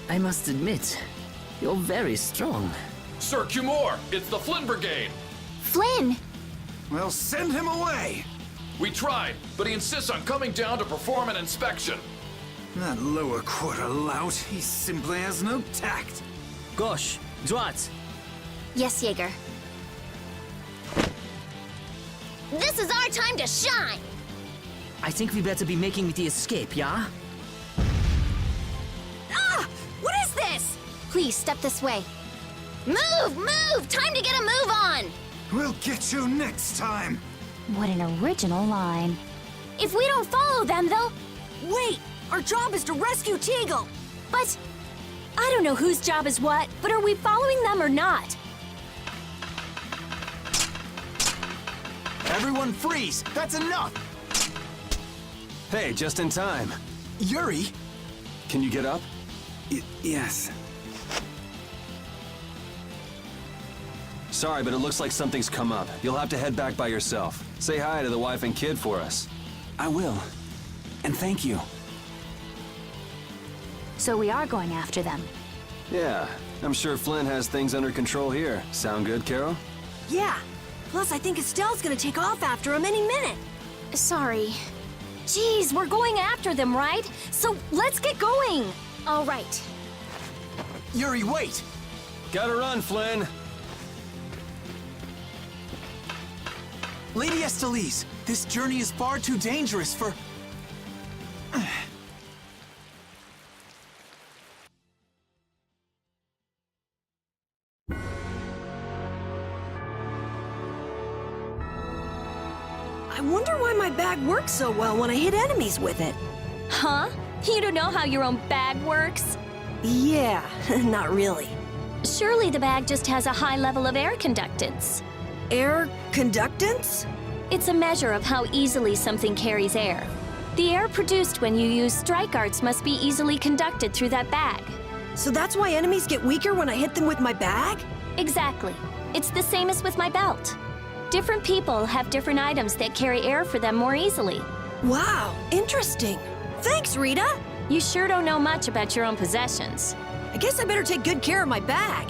I must admit, you're very strong. Sir Cumore, it's the Flynn Brigade. Flynn! Well, send him away! We tried, but he insists on coming down to perform an inspection. That lower quarter lout, he simply has no tact. Gosh, droite. Yes, Jaeger. This is our time to shine! I think we better be making the escape, yeah? Ah! What is this? Please, step this way. Move! Move! Time to get a move on! We'll get you next time! What an original line. If we don't follow them, they'll... Wait! Our job is to rescue Teagle! But... I don't know whose job is what, but are we following them or not? Everyone freeze! That's enough! Hey, just in time. Yuri? Can you get up? Yes. Sorry, but it looks like something's come up. You'll have to head back by yourself. Say hi to the wife and kid for us. I will. And thank you. So we are going after them. Yeah, I'm sure Flynn has things under control here. Sound good, Carol? Yeah. Plus, I think Estelle's gonna take off after him any minute. Sorry. Jeez, we're going after them, right? So let's get going! All right. Yuri, wait! Gotta run, Flynn! Lady Estellise, this journey is far too dangerous for... I wonder why my bag works so well when I hit enemies with it. Huh? You don't know how your own bag works? Yeah, not really. Surely the bag just has a high level of air conductance. Air conductance? It's a measure of how easily something carries air. The air produced when you use strike arts must be easily conducted through that bag. So that's why enemies get weaker when I hit them with my bag? Exactly. It's the same as with my belt. Different people have different items that carry air for them more easily. Wow, interesting. Thanks, Rita. You sure don't know much about your own possessions. I guess I better take good care of my bag.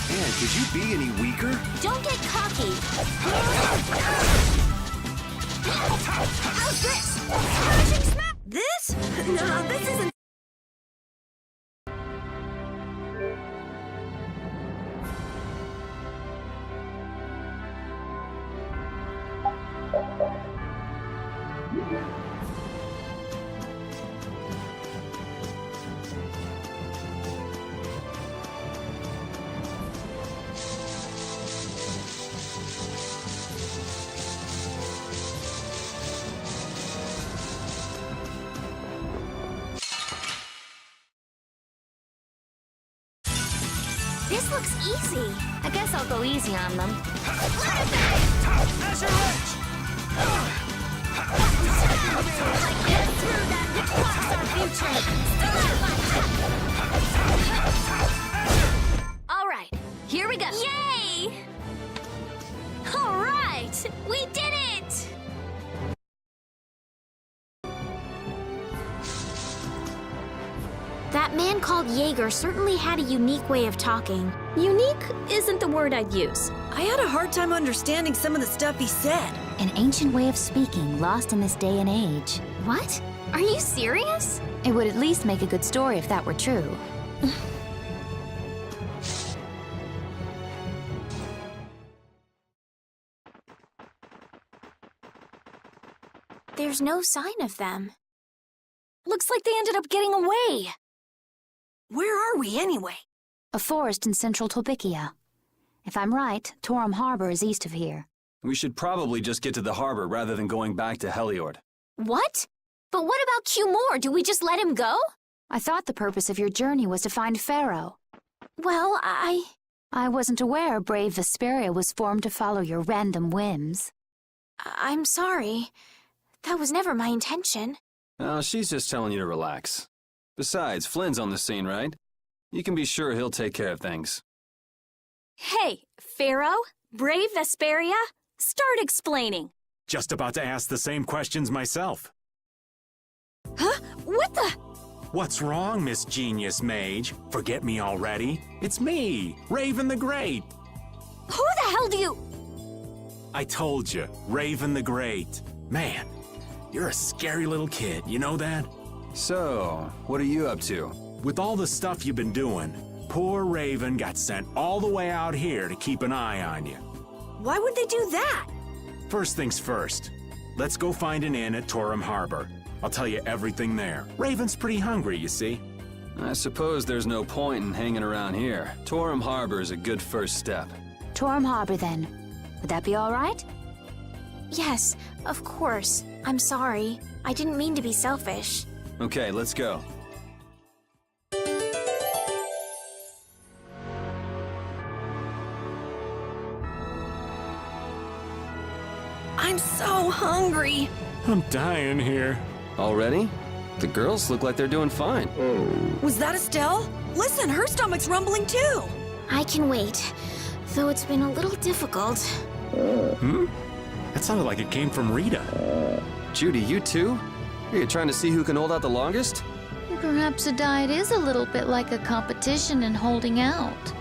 Man, could you be any weaker? Don't get cocky. How's this? Smashing smack! This? No, this isn't... This looks easy. I guess I'll go easy on them. Azure Edge! Get through that which blocks our future. All right, here we go. Yay! All right, we did it! That man called Jaeger certainly had a unique way of talking. Unique isn't the word I'd use. I had a hard time understanding some of the stuff he said. An ancient way of speaking lost in this day and age. What? Are you serious? It would at least make a good story if that were true. There's no sign of them. Looks like they ended up getting away. Where are we anyway? A forest in central Tolbikia. If I'm right, Torum Harbor is east of here. We should probably just get to the harbor rather than going back to Heliord. What? But what about Cumore? Do we just let him go? I thought the purpose of your journey was to find Pharaoh. Well, I wasn't aware brave Vesperia was formed to follow your random whims. I'm sorry. That was never my intention. Oh, she's just telling you to relax. Besides, Flynn's on the scene, right? You can be sure he'll take care of things. Hey, Pharaoh? Brave Vesperia? Start explaining. Just about to ask the same questions myself. Huh? What the? What's wrong, Miss Genius Mage? Forget me already? It's me, Raven the Great. Who the hell do you... I told you, Raven the Great. Man, you're a scary little kid, you know that? So, what are you up to? With all the stuff you've been doing, poor Raven got sent all the way out here to keep an eye on you. Why would they do that? First things first, let's go find an inn at Torum Harbor. I'll tell you everything there. Raven's pretty hungry, you see. I suppose there's no point in hanging around here. Torum Harbor is a good first step. Torum Harbor, then. Would that be all right? Yes, of course. I'm sorry. I didn't mean to be selfish. Okay, let's go. I'm so hungry. I'm dying here. Already? The girls look like they're doing fine. Was that Estelle? Listen, her stomach's rumbling too. I can wait, though it's been a little difficult. That sounded like it came from Rita. Judy, you too? Are you trying to see who can hold out the longest? Perhaps a diet is a little bit like a competition in holding out.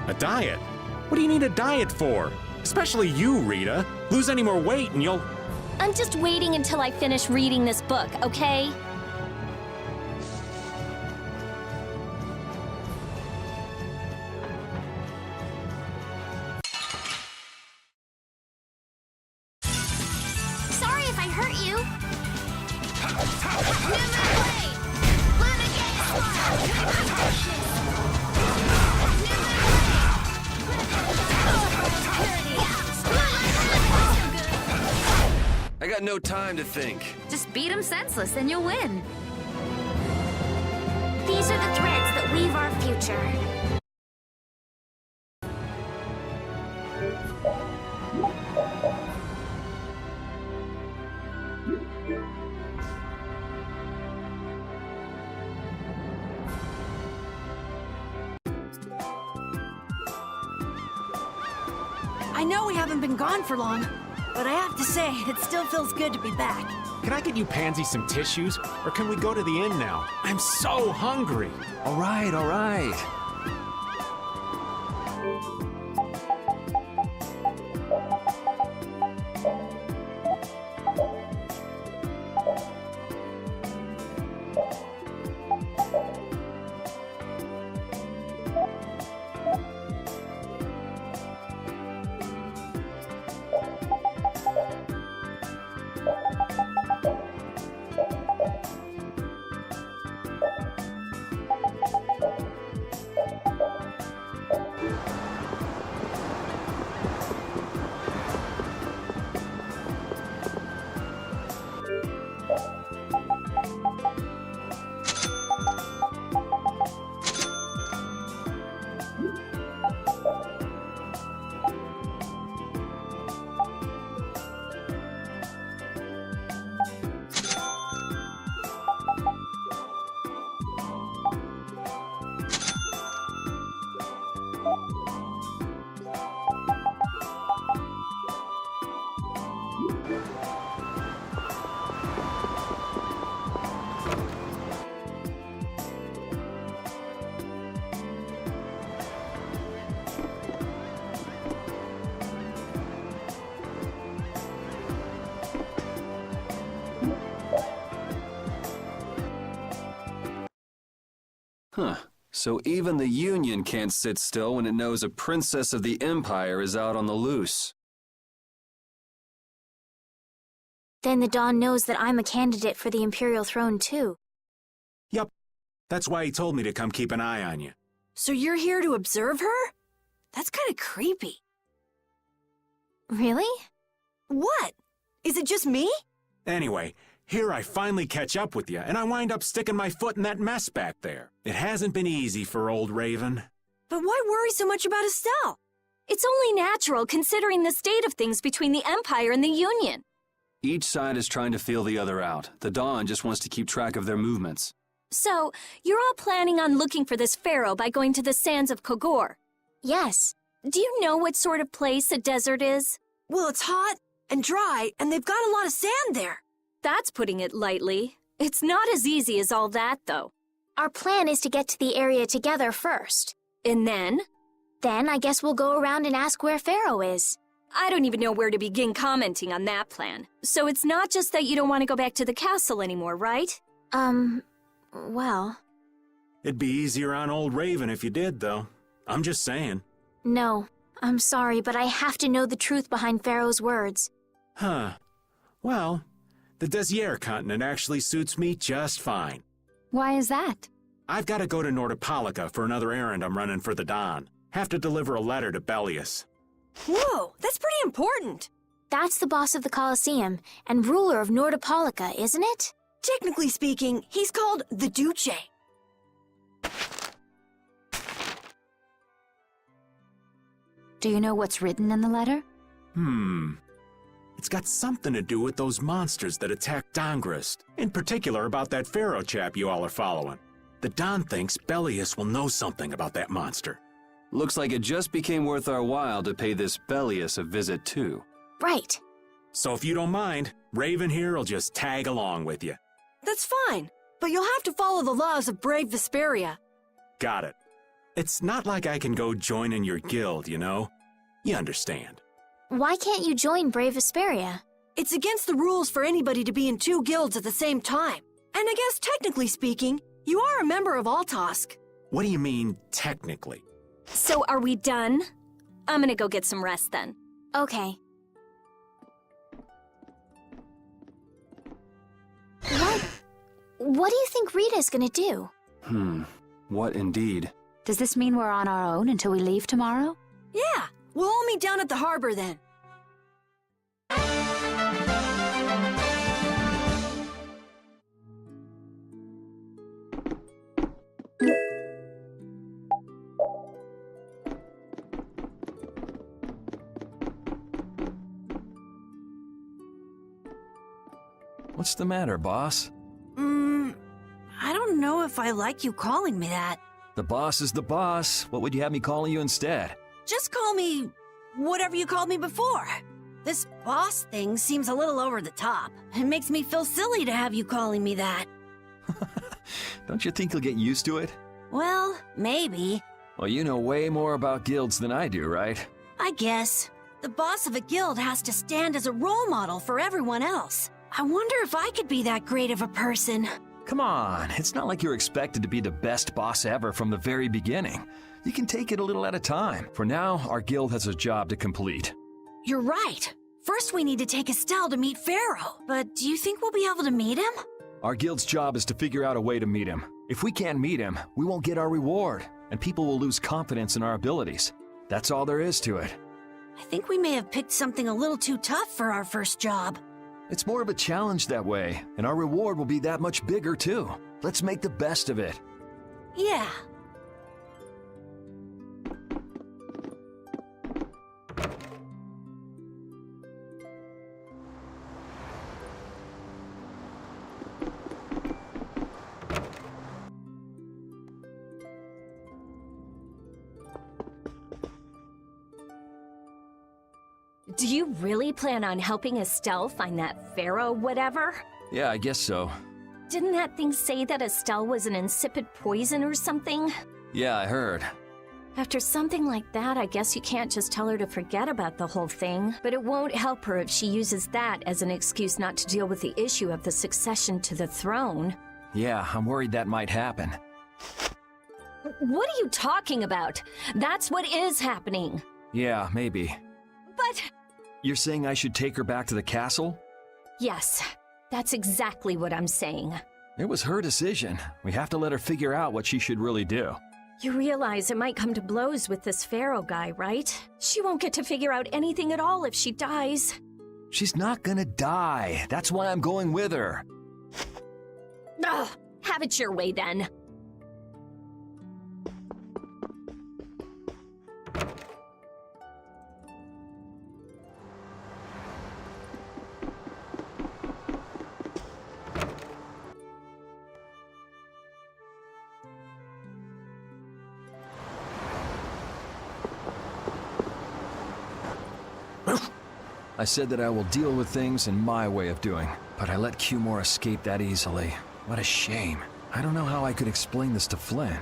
A diet? What do you need a diet for? Especially you, Rita. Lose any more weight and you'll... I'm just waiting until I finish reading this book, okay? Sorry if I hurt you. I got no time to think. Just beat him senseless and you'll win. These are the threads that weave our future. I know we haven't been gone for long, but I have to say, it still feels good to be back. Can I get you Pansy some tissues? Or can we go to the inn now? I'm so hungry. All right, all right. Huh. So even the Union can't sit still when it knows a princess of the Empire is out on the loose. Then the Dawn knows that I'm a candidate for the Imperial throne too. Yup. That's why he told me to come keep an eye on you. So you're here to observe her? That's kind of creepy. Really? What? Is it just me? Anyway, here I finally catch up with you, and I wind up sticking my foot in that mess back there. It hasn't been easy for old Raven. But why worry so much about Estelle? It's only natural considering the state of things between the Empire and the Union. Each side is trying to feel the other out. The Dawn just wants to keep track of their movements. So, you're all planning on looking for this pharaoh by going to the sands of Kogor. Yes. Do you know what sort of place a desert is? Well, it's hot and dry, and they've got a lot of sand there. That's putting it lightly. It's not as easy as all that, though. Our plan is to get to the area together first. And then? Then I guess we'll go around and ask where Pharaoh is. I don't even know where to begin commenting on that plan. So it's not just that you don't want to go back to the castle anymore, right? Well... It'd be easier on old Raven if you did, though. I'm just saying. No, I'm sorry, but I have to know the truth behind Pharaoh's words. Huh. Well, the Desier continent actually suits me just fine. Why is that? I've got to go to Nordopolica for another errand I'm running for the Don. Have to deliver a letter to Bellius. Whoa, that's pretty important. That's the boss of the Colosseum and ruler of Nordopolica, isn't it? Technically speaking, he's called the Duce. Do you know what's written in the letter? It's got something to do with those monsters that attacked Dongrist. In particular about that Pharaoh chap you all are following. The Don thinks Bellius will know something about that monster. Looks like it just became worth our while to pay this Bellius a visit too. Right. So if you don't mind, Raven here will just tag along with you. That's fine, but you'll have to follow the laws of brave Vesperia. Got it. It's not like I can go join in your guild, you know? You understand. Why can't you join Brave Vesperia? It's against the rules for anybody to be in two guilds at the same time. And I guess technically speaking, you are a member of Altosk. What do you mean, technically? So are we done? I'm gonna go get some rest then. Okay. What do you think Rita's gonna do? What indeed? Does this mean we're on our own until we leave tomorrow? Yeah, we'll all meet down at the harbor then. What's the matter, boss? I don't know if I like you calling me that. The boss is the boss. What would you have me calling you instead? Just call me whatever you called me before. This boss thing seems a little over the top. It makes me feel silly to have you calling me that. Don't you think you'll get used to it? Well, maybe. Well, you know way more about guilds than I do, right? I guess. The boss of a guild has to stand as a role model for everyone else. I wonder if I could be that great of a person. Come on, it's not like you're expected to be the best boss ever from the very beginning. You can take it a little at a time. For now, our guild has a job to complete. You're right. First we need to take Estelle to meet Pharaoh. But do you think we'll be able to meet him? Our guild's job is to figure out a way to meet him. If we can't meet him, we won't get our reward, and people will lose confidence in our abilities. That's all there is to it. I think we may have picked something a little too tough for our first job. It's more of a challenge that way, and our reward will be that much bigger too. Let's make the best of it. Yeah. Do you really plan on helping Estelle find that pharaoh whatever? Yeah, I guess so. Didn't that thing say that Estelle was an insipid poison or something? Yeah, I heard. After something like that, I guess you can't just tell her to forget about the whole thing. But it won't help her if she uses that as an excuse not to deal with the issue of the succession to the throne. Yeah, I'm worried that might happen. What are you talking about? That's what is happening. Yeah, maybe. But... You're saying I should take her back to the castle? Yes, that's exactly what I'm saying. It was her decision. We have to let her figure out what she should really do. You realize it might come to blows with this Pharaoh guy, right? She won't get to figure out anything at all if she dies. She's not gonna die. That's why I'm going with her. Ugh, have it your way then. I said that I will deal with things in my way of doing, but I let Cumore escape that easily. What a shame. I don't know how I could explain this to Flynn.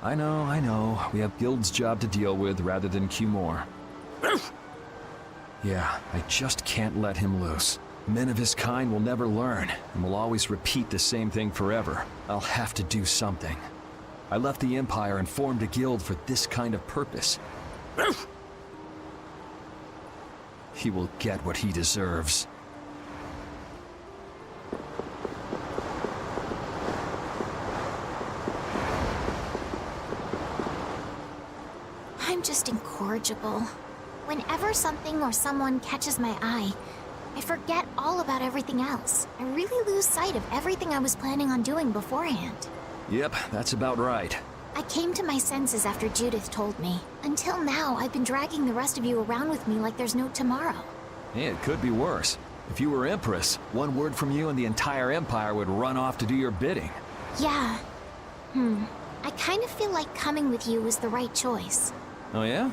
I know. We have Guild's job to deal with rather than Cumore. Yeah, I just can't let him loose. Men of his kind will never learn, and will always repeat the same thing forever. I'll have to do something. I left the Empire and formed a guild for this kind of purpose. He will get what he deserves. I'm just incorrigible. Whenever something or someone catches my eye, I forget all about everything else. I really lose sight of everything I was planning on doing beforehand. Yep, that's about right. I came to my senses after Judith told me. Until now, I've been dragging the rest of you around with me like there's no tomorrow. Hey, it could be worse. If you were Empress, one word from you and the entire Empire would run off to do your bidding. Yeah. I kind of feel like coming with you was the right choice. Oh yeah?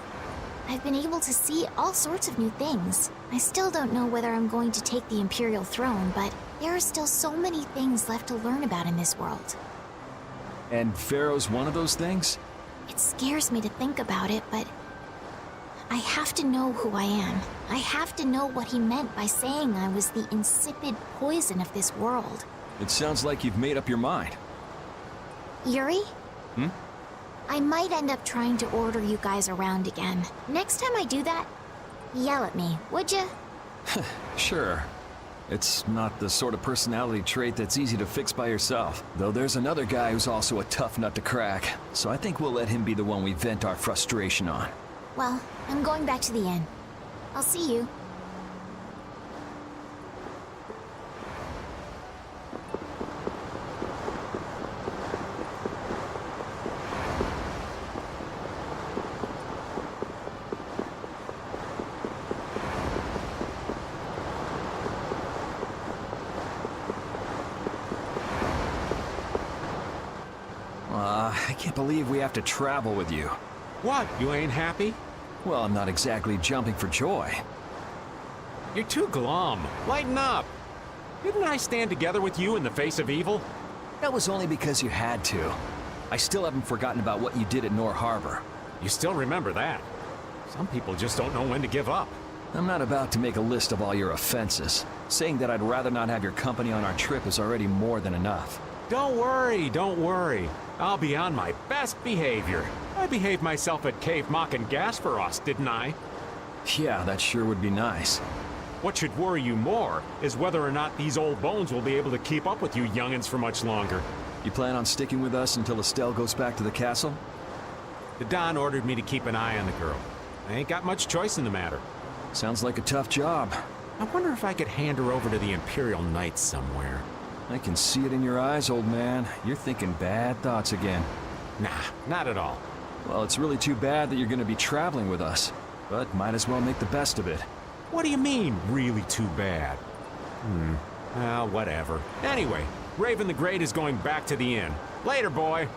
I've been able to see all sorts of new things. I still don't know whether I'm going to take the Imperial throne, but there are still so many things left to learn about in this world. And Pharaoh's one of those things? It scares me to think about it, but I have to know who I am. I have to know what he meant by saying I was the insipid poison of this world. It sounds like you've made up your mind. Yuri? I might end up trying to order you guys around again. Next time I do that, yell at me, would ya? Sure. It's not the sort of personality trait that's easy to fix by yourself. Though there's another guy who's also a tough nut to crack, so I think we'll let him be the one we vent our frustration on. Well, I'm going back to the inn. I'll see you. I can't believe we have to travel with you. What, you ain't happy? Well, I'm not exactly jumping for joy. You're too glum. Lighten up. Didn't I stand together with you in the face of evil? That was only because you had to. I still haven't forgotten about what you did at Nor Harbor. You still remember that. Some people just don't know when to give up. I'm not about to make a list of all your offenses. Saying that I'd rather not have your company on our trip is already more than enough. Don't worry. I'll be on my best behavior. I behaved myself at Cave Mock and Gasperos, didn't I? Yeah, that sure would be nice. What should worry you more is whether or not these old bones will be able to keep up with you youngins for much longer. You plan on sticking with us until Estelle goes back to the castle? The Don ordered me to keep an eye on the girl. I ain't got much choice in the matter. Sounds like a tough job. I wonder if I could hand her over to the Imperial Knights somewhere. I can see it in your eyes, old man. You're thinking bad thoughts again. Nah, not at all. Well, it's really too bad that you're gonna be traveling with us. But might as well make the best of it. What do you mean, really too bad? Well, whatever. Anyway, Raven the Great is going back to the inn. Later, boy.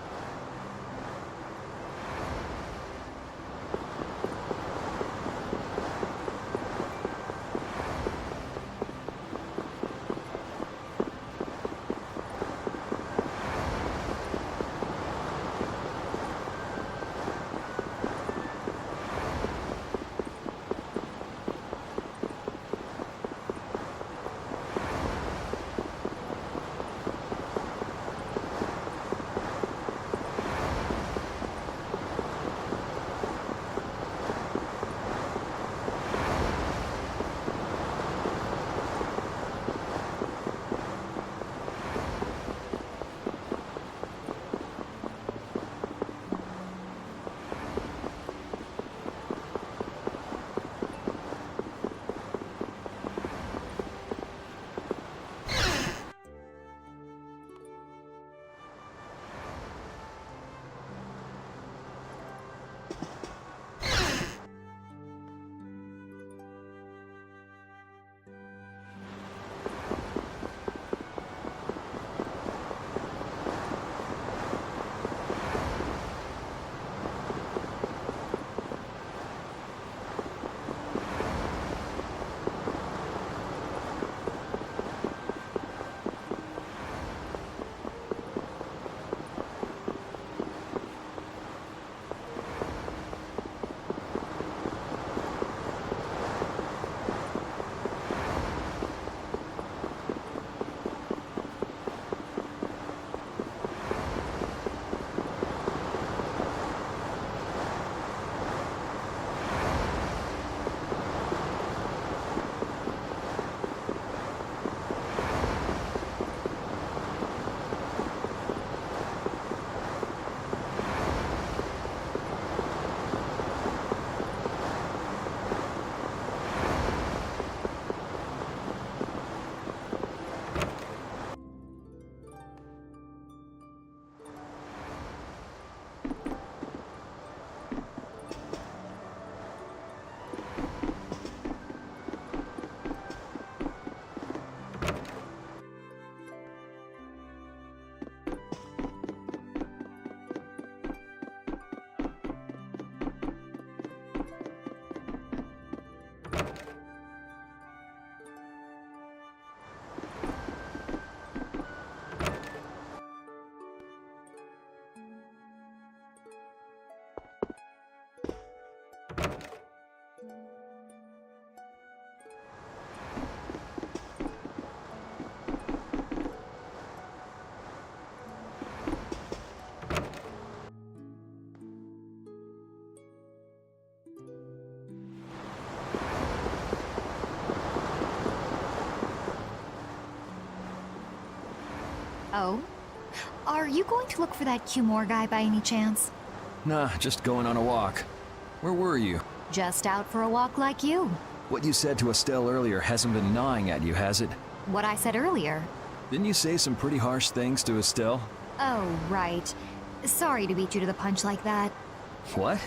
Oh? Are you going to look for that Cumore guy by any chance? Nah, just going on a walk. Where were you? Just out for a walk like you. What you said to Estelle earlier hasn't been gnawing at you, has it? What I said earlier. Didn't you say some pretty harsh things to Estelle? Oh, right. Sorry to beat you to the punch like that. What?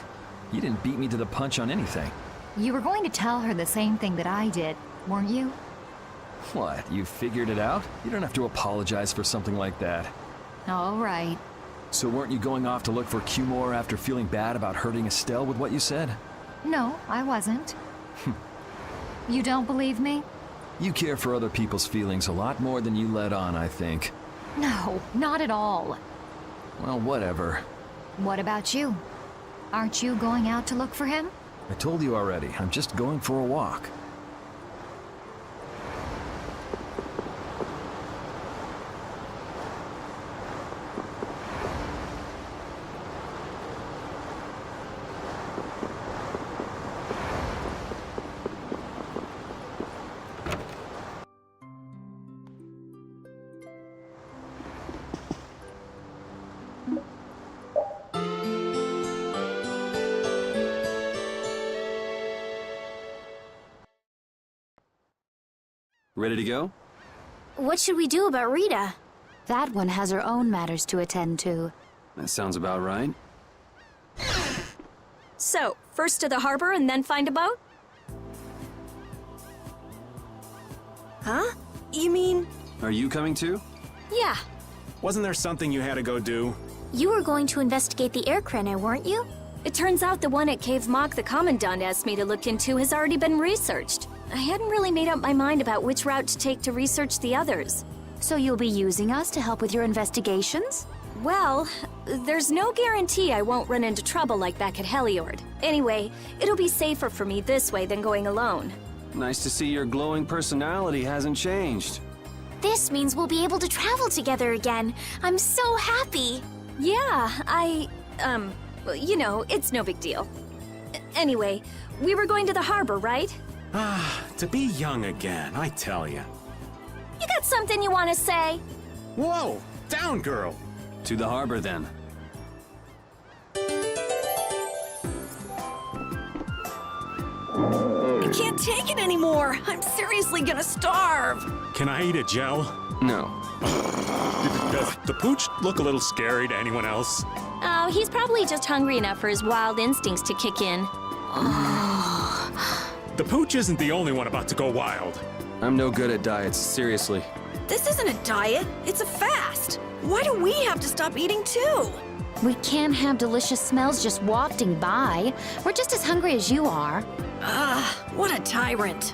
You didn't beat me to the punch on anything. You were going to tell her the same thing that I did, weren't you? What, you figured it out? You don't have to apologize for something like that. All right. So weren't you going off to look for Cumore after feeling bad about hurting Estelle with what you said? No, I wasn't. You don't believe me? You care for other people's feelings a lot more than you let on, I think. No, not at all. Well, whatever. What about you? Aren't you going out to look for him? I told you already, I'm just going for a walk. Ready to go? What should we do about Rita? That one has her own matters to attend to. That sounds about right. So, first to the harbor and then find a boat? Huh? You mean... Are you coming too? Yeah. Wasn't there something you had to go do? You were going to investigate the air crenna, weren't you? It turns out the one at Cave Mock the Commandant asked me to look into has already been researched. I hadn't really made up my mind about which route to take to research the others. So you'll be using us to help with your investigations? Well, there's no guarantee I won't run into trouble like back at Heliord. Anyway, it'll be safer for me this way than going alone. Nice to see your glowing personality hasn't changed. This means we'll be able to travel together again. I'm so happy. Yeah, well, you know, it's no big deal. Anyway, we were going to the harbor, right? Ah, to be young again, I tell ya. You got something you want to say? Whoa! Down, girl! To the harbor, then. I can't take it anymore. I'm seriously gonna starve. Can I eat a gel? No. Does the pooch look a little scary to anyone else? Oh, he's probably just hungry enough for his wild instincts to kick in. The pooch isn't the only one about to go wild. I'm no good at diets, seriously. This isn't a diet, it's a fast. Why do we have to stop eating too? We can't have delicious smells just wafting by. We're just as hungry as you are. What a tyrant.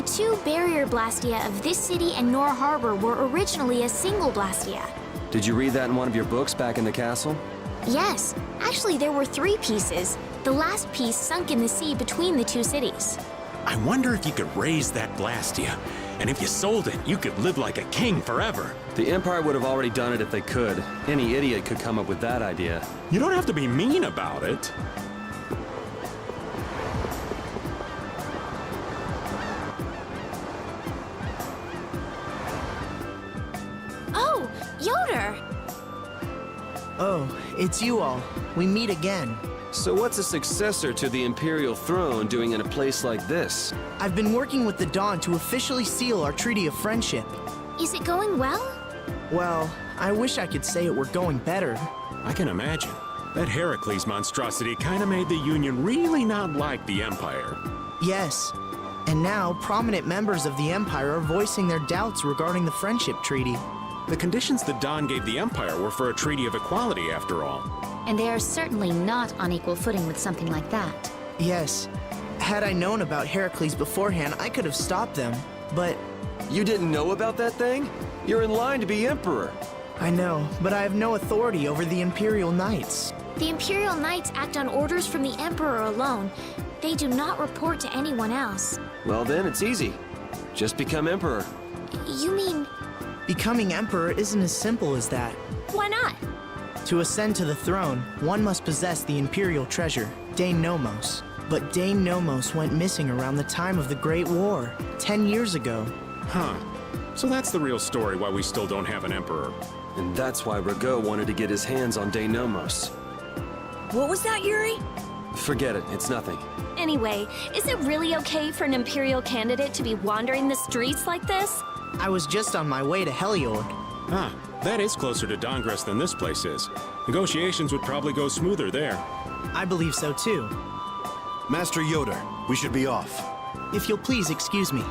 The two barrier blastia of this city and Nor Harbor were originally a single blastia. Did you read that in one of your books back in the castle? Yes, actually there were 3 pieces. The last piece sunk in the sea between the 2 cities. I wonder if you could raise that Blastia. And if you sold it, you could live like a king forever. The Empire would have already done it if they could. Any idiot could come up with that idea. You don't have to be mean about it. Oh, Yoder! Oh, it's you all. We meet again. So what's a successor to the Imperial throne doing in a place like this? I've been working with the Dawn to officially seal our Treaty of Friendship. Is it going well? Well, I wish I could say it were going better. I can imagine. That Heracles monstrosity kinda made the Union really not like the Empire. Yes. And now, prominent members of the Empire are voicing their doubts regarding the Friendship Treaty. The conditions the Dawn gave the Empire were for a treaty of equality, after all. And they are certainly not on equal footing with something like that. Yes. Had I known about Heracles beforehand, I could have stopped them, but... You didn't know about that thing? You're in line to be Emperor. I know, but I have no authority over the Imperial Knights. The Imperial Knights act on orders from the Emperor alone. They do not report to anyone else. Well then, it's easy. Just become Emperor. You mean... Becoming Emperor isn't as simple as that. Why not? To ascend to the throne, one must possess the Imperial treasure, Dane Nomos. But Dane Nomos went missing around the time of the Great War, 10 years ago. Huh. So that's the real story why we still don't have an Emperor. And that's why Rago wanted to get his hands on Dane Nomos. What was that, Yuri? Forget it, it's nothing. Anyway, is it really okay for an Imperial candidate to be wandering the streets like this? I was just on my way to Heliord. Ah, that is closer to Dongress than this place is. Negotiations would probably go smoother there. I believe so too. Master Yoder, we should be off. If you'll please excuse me.